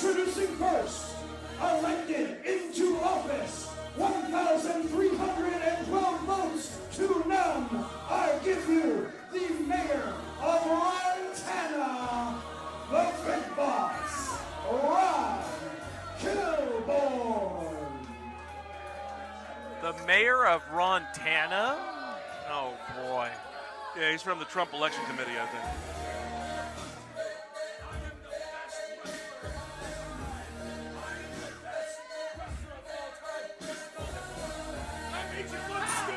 Introducing first, elected into office, 1,312 votes to none. I give you the mayor of Montana, the big boss, Ron Kilbourn. The mayor of Montana? Oh boy. Yeah, he's from the Trump Election Committee, I think.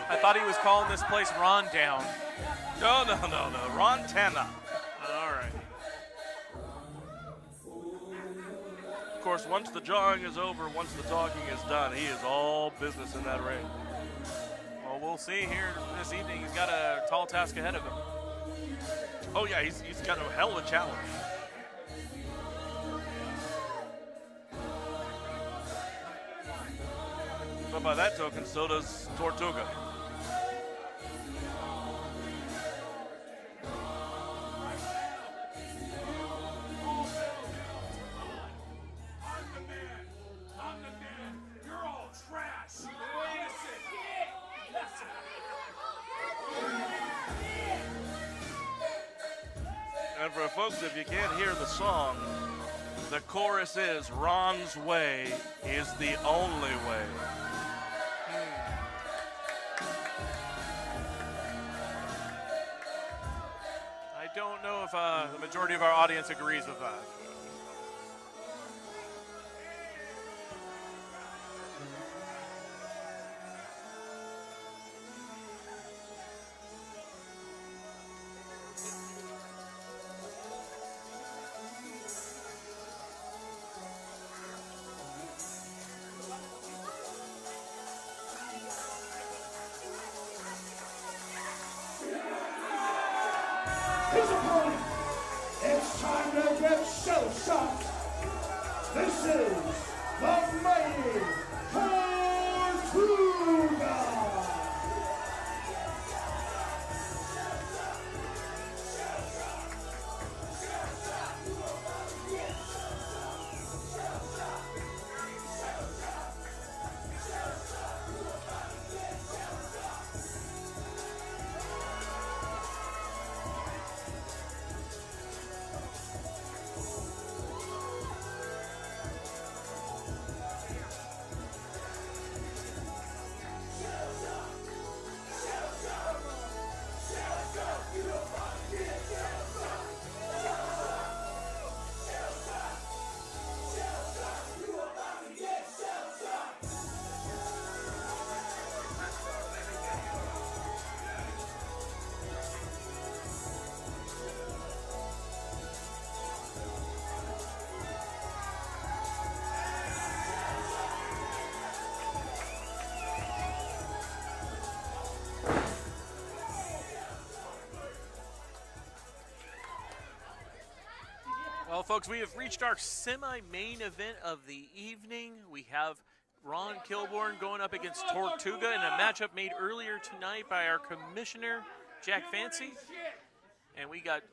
I thought he was calling this place Ron Down. No. Montana. All right. Of course, once the jawing is over, once the talking is done, he is all business in that ring. Well, we'll see here this evening. He's got a tall task ahead of him. Oh, yeah, he's got a hell of a challenge. But by that token, so does Tortuga. And for folks, if you can't hear the song, the chorus is, Ron's way is the only way. I don't know if the majority of our audience agrees with that. His opponent, it's time to get shell-shocked. This is the Mighty Tortuga. Well, folks, we have reached our semi-main event of the evening. We have Ron Kilbourn going up against Tortuga in a matchup made earlier tonight by our commissioner, Jack Fancy. And we got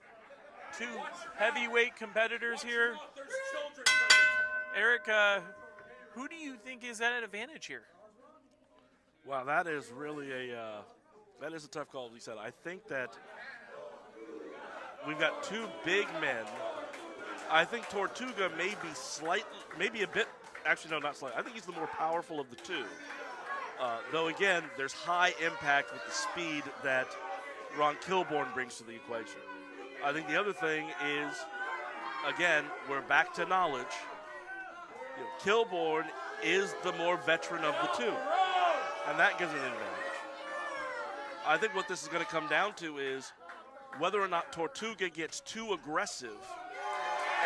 two heavyweight competitors here. Eric, who do you think is at an advantage here? Wow, that is really a tough call, as you said. I think that we've got two big men. I think Tortuga may be maybe a bit, actually no, not slightly. I think he's the more powerful of the two. Though again, there's high impact with the speed that Ron Kilbourn brings to the equation. I think the other thing is, again, we're back to knowledge. Kilbourn is the more veteran of the two, and that gives an advantage. I think what this is going to come down to is whether or not Tortuga gets too aggressive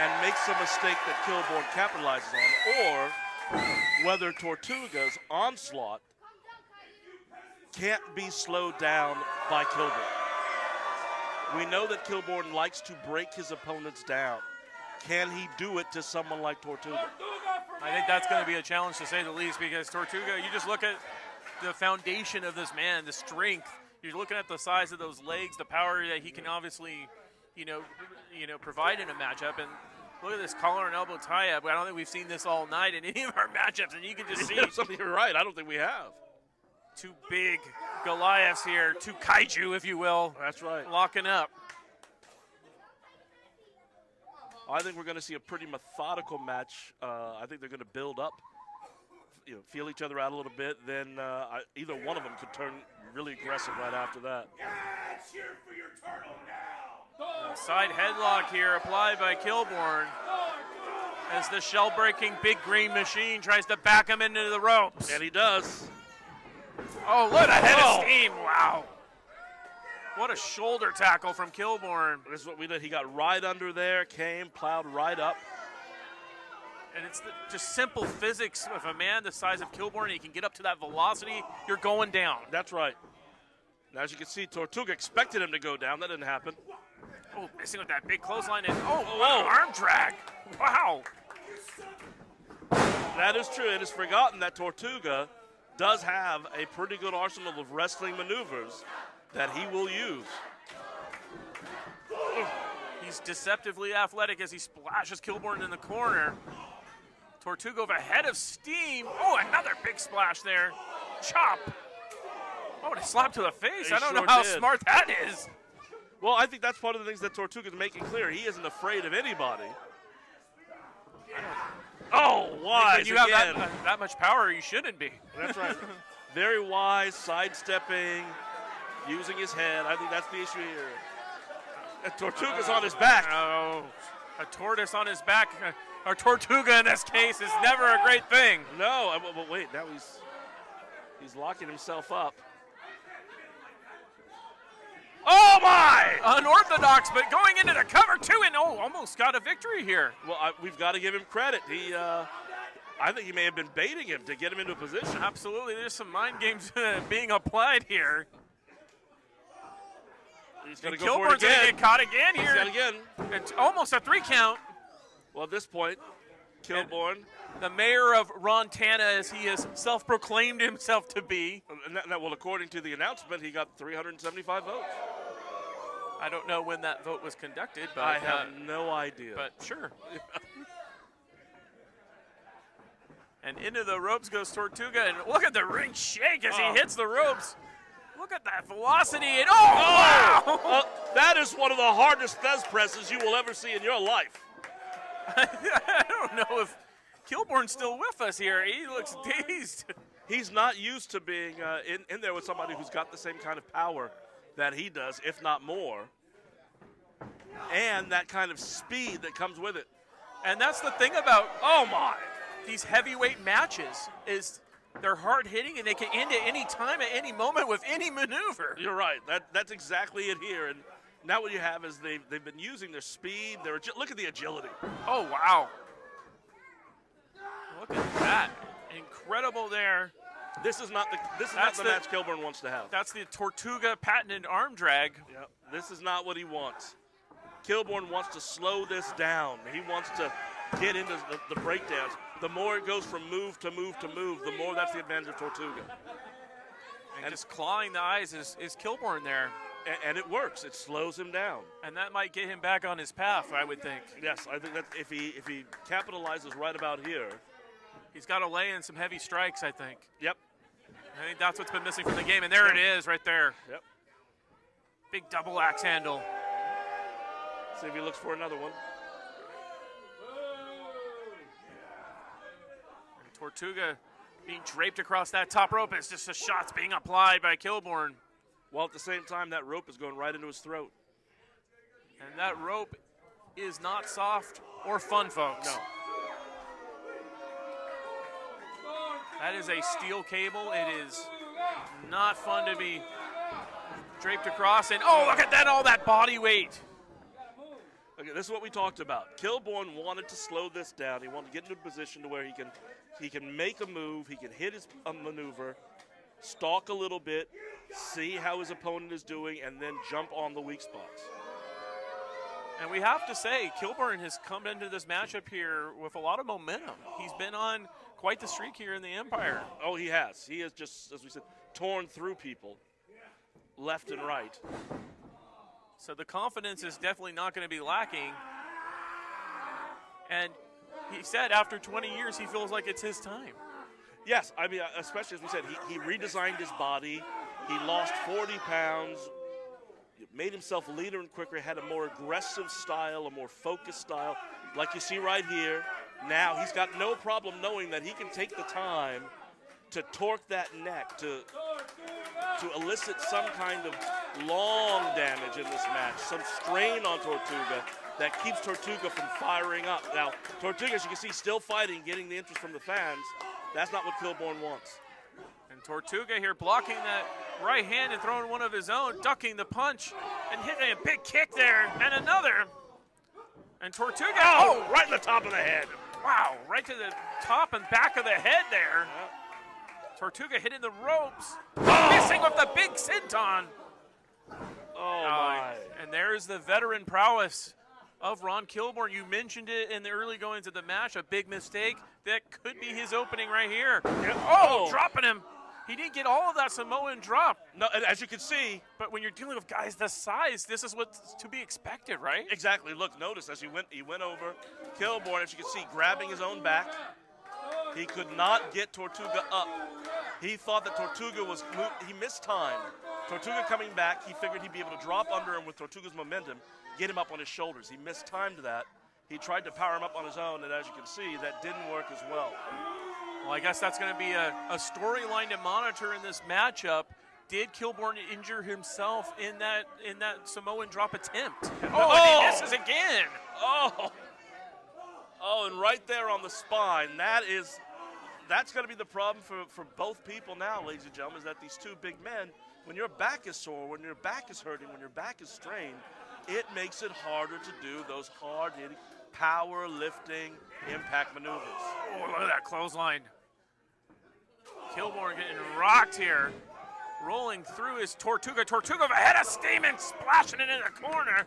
and makes a mistake that Kilbourn capitalizes on, or whether Tortuga's onslaught can't be slowed down by Kilbourn. We know that Kilbourn likes to break his opponents down. Can he do it to someone like Tortuga? I think that's going to be a challenge, to say the least, because Tortuga, you just look at the foundation of this man, the strength. You're looking at the size of those legs, the power that he can obviously, provide in a matchup, and Look at this collar and elbow tie-up. I don't think we've seen this all night in any of our matchups, and you can just see You're right. I don't think we have. two big Goliaths here, two kaiju, if you will. That's right. Locking up. I think we're going to see a pretty methodical match. I think they're going to build up, feel each other out a little bit. Then either one of them could turn really aggressive right after that. Cheer for your turtle now. Side headlock here applied by Kilbourn as the shell-breaking big green machine tries to back him into the ropes. And he does. Oh, look, a head of steam. Wow. What a shoulder tackle from Kilbourn. This is what we did. He got right under there, plowed right up. And it's just simple physics. If a man the size of Kilbourn, he can get up to that velocity, you're going down. That's right. Now, as you can see, Tortuga expected him to go down. That didn't happen. Oh, missing with that big clothesline. And whoa, arm drag. Wow. That is true. It is forgotten that Tortuga does have a pretty good arsenal of wrestling maneuvers that he will use. He's deceptively athletic as he splashes Kilbourn in the corner. Tortuga with a head of steam. Oh, another big splash there. Chop. Oh, and a slap to the face. I don't know how smart that is. Well, I think that's part of the things that Tortuga is making clear. He isn't afraid of anybody. Oh, wise. When you have that much power, you shouldn't be. That's right. Very wise, sidestepping, using his head. I think that's the issue here. And Tortuga's on his back. Oh, a tortoise on his back, or Tortuga in this case, is never a great thing. No, but wait, now he's locking himself up. Oh, my! Unorthodox, but going into the cover, too, and almost got a victory here. Well, we've got to give him credit. I think he may have been baiting him to get him into a position. Absolutely, there's some mind games being applied here. He's going to go for it again. Kilbourn's going to get caught again here. He's got again. It's almost a 3 count. Well, at this point, Kilbourn. The mayor of Rontana, as he has self-proclaimed himself to be. Well, according to the announcement, he got 375 votes. I don't know when that vote was conducted, but I have no idea. But sure. And into the ropes goes Tortuga, and look at the ring shake as he hits the ropes. Look at that velocity, and wow! That is one of the hardest Fez presses you will ever see in your life. I don't know if Kilbourn's still with us here. He looks dazed. He's not used to being in there with somebody who's got the same kind of power that he does, if not more, and that kind of speed that comes with it. And that's the thing about, these heavyweight matches is they're hard-hitting, and they can end at any time, at any moment, with any maneuver. You're right. That's exactly it here. And now what you have is they've been using their speed. Look at the agility. Oh, wow. Look at that. Incredible there. This is not the match Kilbourn wants to have. That's the Tortuga patented arm drag. Yep. This is not what he wants. Kilbourn wants to slow this down. He wants to get into the breakdowns. The more it goes from move to move to move, the more that's the advantage of Tortuga. And just clawing the eyes is Kilbourn there. And it works. It slows him down. And that might get him back on his path, I would think. Yes, I think that if he capitalizes right about here. He's got to lay in some heavy strikes, I think. Yep. I think that's what's been missing from the game, and there it is right there. Yep. Big double axe handle. See if he looks for another one. And Tortuga being draped across that top rope. It's just the shots being applied by Kilbourn. While at the same time, that rope is going right into his throat. And that rope is not soft or fun, folks. No. That is a steel cable. It is not fun to be draped across. And look at that, all that body weight. Okay, this is what we talked about. Kilbourn wanted to slow this down. He wanted to get into a position to where he can make a move, he can hit his maneuver, stalk a little bit, see how his opponent is doing, and then jump on the weak spots. And we have to say, Kilbourn has come into this matchup here with a lot of momentum. He's been on quite the streak here in the Empire. Oh, he has. He has just, as we said, torn through people left and right. So the confidence is definitely not going to be lacking. And he said after 20 years, he feels like it's his time. Yes, I mean, especially as we said, he redesigned his body. He lost 40 pounds, made himself leaner and quicker, had a more aggressive style, a more focused style, like you see right here. Now he's got no problem knowing that he can take the time to torque that neck, to elicit some kind of long damage in this match, some strain on Tortuga that keeps Tortuga from firing up. Now, Tortuga, as you can see, still fighting, getting the interest from the fans. That's not what Kilbourn wants. And Tortuga here blocking that right hand and throwing one of his own, ducking the punch and hitting a big kick there, and another. And Tortuga, right in the top of the head. Wow, right to the top and back of the head there. Tortuga hitting the ropes, missing with the big senton. Oh, my. And there's the veteran prowess of Ron Kilbourn. You mentioned it in the early goings of the match, a big mistake. That could be his opening right here. Dropping him. He didn't get all of that Samoan drop. No, and as you can see. But when you're dealing with guys this size, this is what's to be expected, right? Exactly. Look, notice as he went over, Kilbourn, as you can see, grabbing his own back. He could not get Tortuga up. He thought that Tortuga was he missed time. Tortuga coming back, he figured he'd be able to drop under him with Tortuga's momentum, get him up on his shoulders. He missed time to that. He tried to power him up on his own, and as you can see, that didn't work as well. Well, I guess that's going to be a storyline to monitor in this matchup. Did Kilbourn injure himself in that Samoan drop attempt? And he misses again. And right there on the spine, that's going to be the problem for both people now, ladies and gentlemen, is that these two big men, when your back is sore, when your back is hurting, when your back is strained, it makes it harder to do those hard-hitting, power-lifting impact maneuvers. Oh, look at that clothesline. Kilbourn getting rocked here. Rolling through his Tortuga. Tortuga with a head of steam and splashing it in the corner.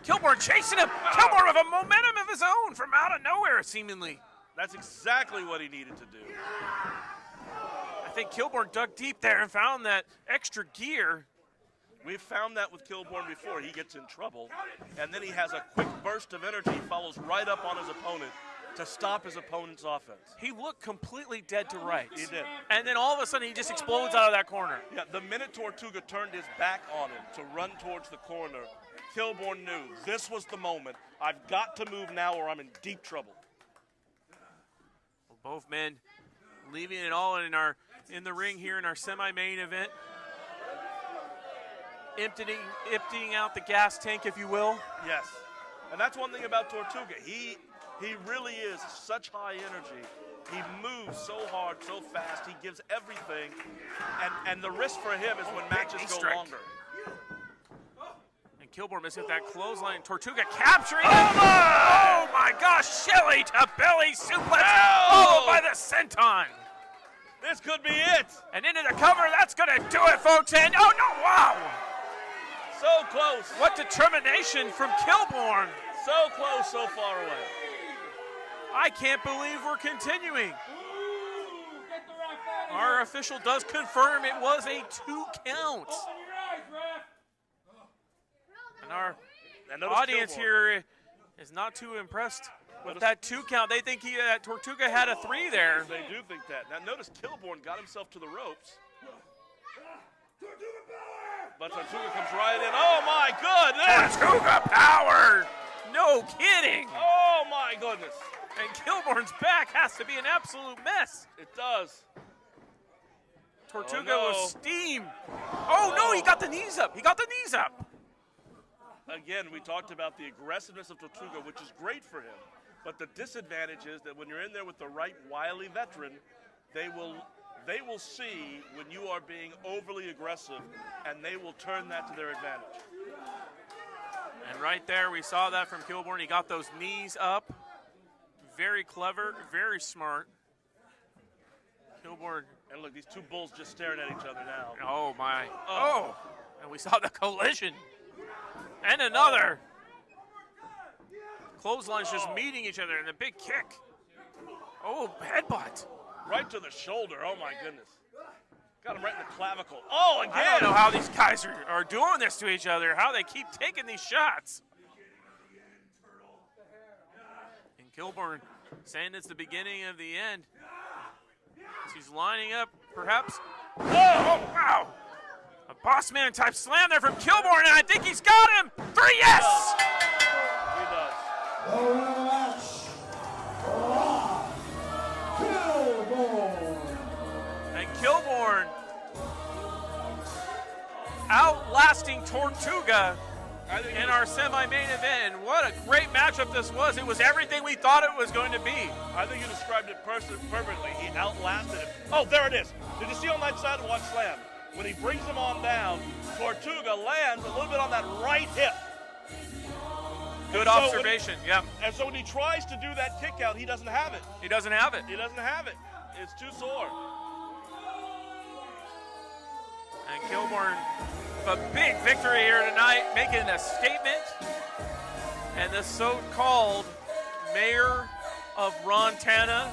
Kilbourn chasing him. Kilbourn with a momentum of his own from out of nowhere, seemingly. That's exactly what he needed to do. I think Kilbourn dug deep there and found that extra gear. We've found that with Kilbourn before. He gets in trouble, and then he has a quick burst of energy, follows right up on his opponent to stop his opponent's offense. He looked completely dead to rights. He did. And then all of a sudden, he just explodes out of that corner. Yeah, the minute Tortuga turned his back on him to run towards the corner, Kilbourn knew this was the moment. I've got to move now or I'm in deep trouble. Well, both men leaving it all in the ring here in our semi-main event. Emptying out the gas tank, if you will. Yes. And that's one thing about Tortuga. He really is such high energy. He moves so hard, so fast. He gives everything. And the risk for him is when matches go longer. And Kilbourn missing that clothesline. Tortuga capturing it. Oh my gosh, Shelly to belly suplex. Followed by the senton. This could be it. And into the cover. That's going to do it, folks. And oh no, wow. So close. What determination from Kilbourn. So close, so far away. I can't believe we're continuing. Our official does confirm it was a 2 count. And our audience here is not too impressed with that 2 count. They think Tortuga had a 3 there. They do think that. Now notice Kilbourn got himself to the ropes. But Tortuga comes right in. Oh my goodness! Tortuga power! No kidding! Oh my goodness! And Kilbourn's back has to be an absolute mess. It does. Tortuga with steam. Oh no, he got the knees up. Again, we talked about the aggressiveness of Tortuga, which is great for him. But the disadvantage is that when you're in there with the right wily veteran, they will see when you are being overly aggressive, and they will turn that to their advantage. And right there, we saw that from Kilbourn. He got those knees up. Very clever, very smart. Kilbourn. And look, these two bulls just staring at each other now. Oh, my. Oh. And we saw the collision. And another. Clotheslines just meeting each other, and a big kick. Oh, headbutt. Right to the shoulder. Oh, my goodness. Got him right in the clavicle. Oh, again. I don't know how these guys are doing this to each other, how they keep taking these shots. And Kilbourn saying it's the beginning of the end. He's lining up, perhaps. Oh, wow! A boss man type slam there from Kilbourn, and I think he's got him. 3, yes! He does. The winner of the match, Ron Kilbourn. And Kilbourn outlasting Tortuga in our semi-main event. And what a great matchup this was. It was everything we thought it was going to be. I think you described it perfectly. He outlasted him. Oh, there it is. Did you see on that side watch slam? When he brings him on down, Tortuga lands a little bit on that right hip. Good observation, yeah. And so when he tries to do that kick out, he doesn't have it. He doesn't have it. He doesn't have it. It's too sore. And Kilbourn, a big victory here tonight, making a statement. And the so-called mayor of Rontana,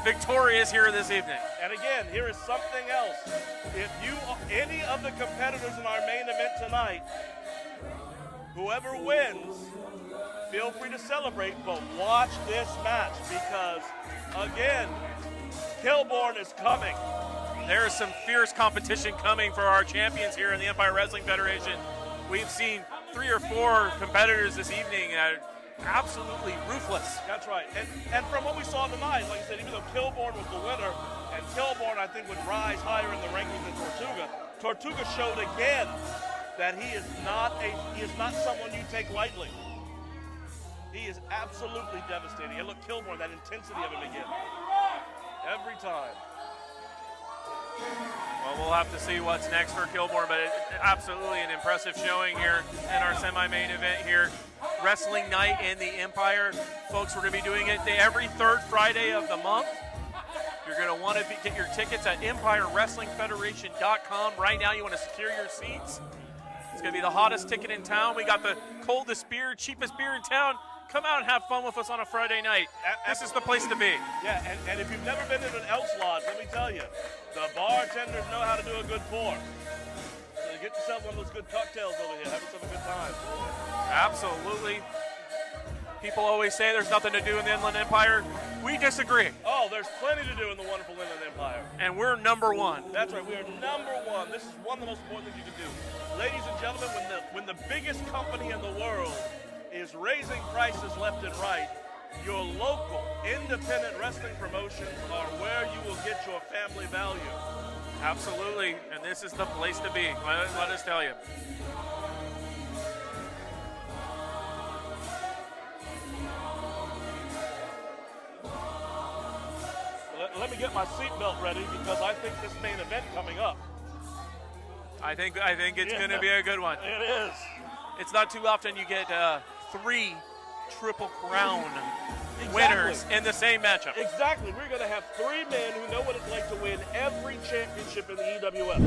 victorious here this evening. And again, here is something else. If any of the competitors in our main event tonight, whoever wins, feel free to celebrate, but watch this match because, again, Kilbourn is coming. There is some fierce competition coming for our champions here in the Empire Wrestling Federation. We've seen 3 or 4 competitors this evening that are absolutely ruthless. That's right. And from what we saw tonight, like I said, even though Kilbourn was the winner, and Kilbourn, I think, would rise higher in the rankings than Tortuga, Tortuga showed again that he is not someone you take lightly. He is absolutely devastating. And look, Kilbourn, that intensity of him again. Every time. Well, we'll have to see what's next for Kilbourn, but absolutely an impressive showing here in our semi-main event here. Wrestling Night in the Empire. Folks, we're going to be doing it every 3rd Friday of the month. You're going to want to get your tickets at EmpireWrestlingFederation.com. Right now, you want to secure your seats. It's going to be the hottest ticket in town. We got the coldest beer, cheapest beer in town. Come out and have fun with us on a Friday night. This is the place to be. Yeah, and if you've never been in an Elks Lodge, let me tell you, the bartenders know how to do a good pour. So get yourself one of those good cocktails over here. Have yourself a good time. Absolutely. People always say there's nothing to do in the Inland Empire. We disagree. Oh, there's plenty to do in the wonderful Inland Empire. And we're number 1. That's right, we are number 1. This is one of the most important things you can do. Ladies and gentlemen, when the biggest company in the world is raising prices left and right, your local independent wrestling promotions are where you will get your family value. Absolutely, and this is the place to be. Let us tell you. Let me get my seatbelt ready because I think this main event coming up. I think it's going to be a good one. It is. It's not too often you get 3 Triple Crown winners in the same matchup. Exactly. We're going to have 3 men who know what it's like to win every championship in the EWF.